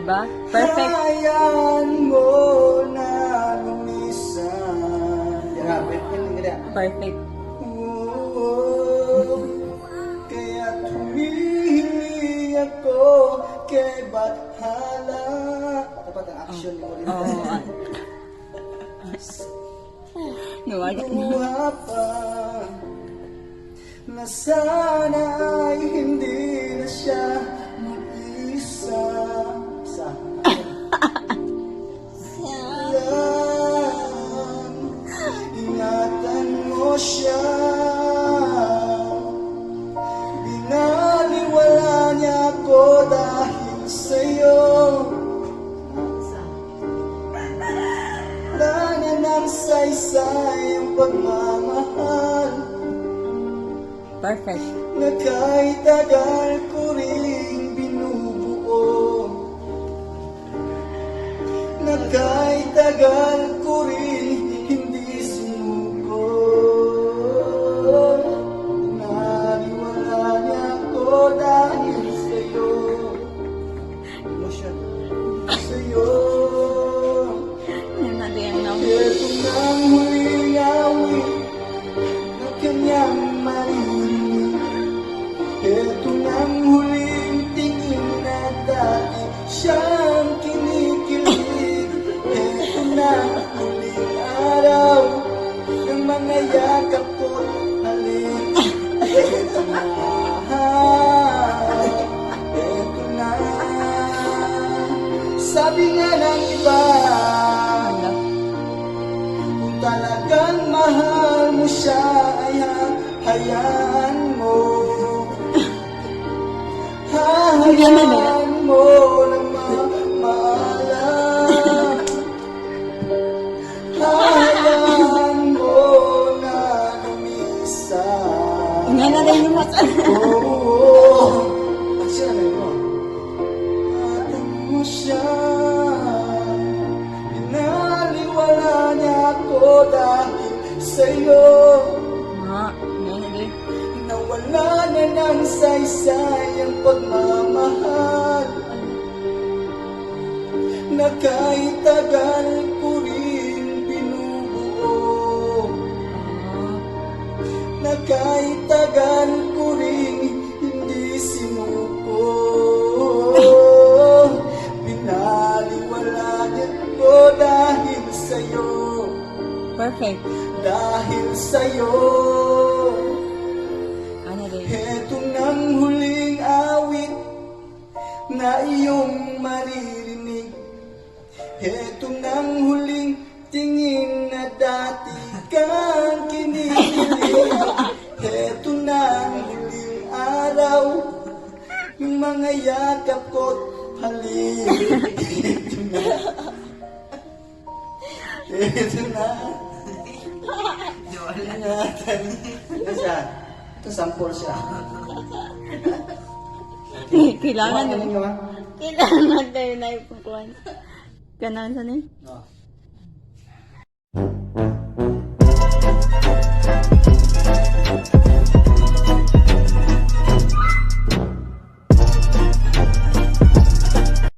Diba? Perfect. Hayaan mo na lumisan. Perfect. Kaya tumili ako kay Bathala. Dapat ang action mo rin. Nawala. Luha pa na sana ay hindi na siya mag-isa. Ingatan mo siya. Binaliwala niya ako dahil sa'yo. Wala na ng saysay ang pagmamahal. Perfect. Na kahit tagal ko rin binubuo. Na kahit tagal ko rin hindi sumuko. Naniwala niya ako dahil sa'yo. Emotion. Sa'yo. Ito nang huling awit na kanyang marinig. Ito nang huling tingin na dati siyang kinikilig. Ito na huling araw ng mga yakap ko't halik. Ito na, ito na. Sabi nga ng iba, kung talagang mahal mo siya ay hayaan mo. Hayaan mo na maalam. Hayaan mo na lumisan. Nga na rin yung mata. Action na mo. Hayaan mo siya. Binaliwala niya ako dahil sa'yo. Nawala na ng saysay ang pagmamahal. Na kahit tagal ko rin binubuo. Na kahit tagal ko rin hindi sinuko. Binaliwala niya ko dahil sa'yo. Perfect. Dahil sa'yo. Ito nang huling awit na iyong maririnig. Ito nang huling tingin na dati kang kinikilig. Ito nang huling araw ng mga yakap ko't halik. Ito na. Ito na. Ingatan. Ito siya. Ito sample siya. Kailangan Kailangan kailangan tayo na ipukuhan. Kailangan sa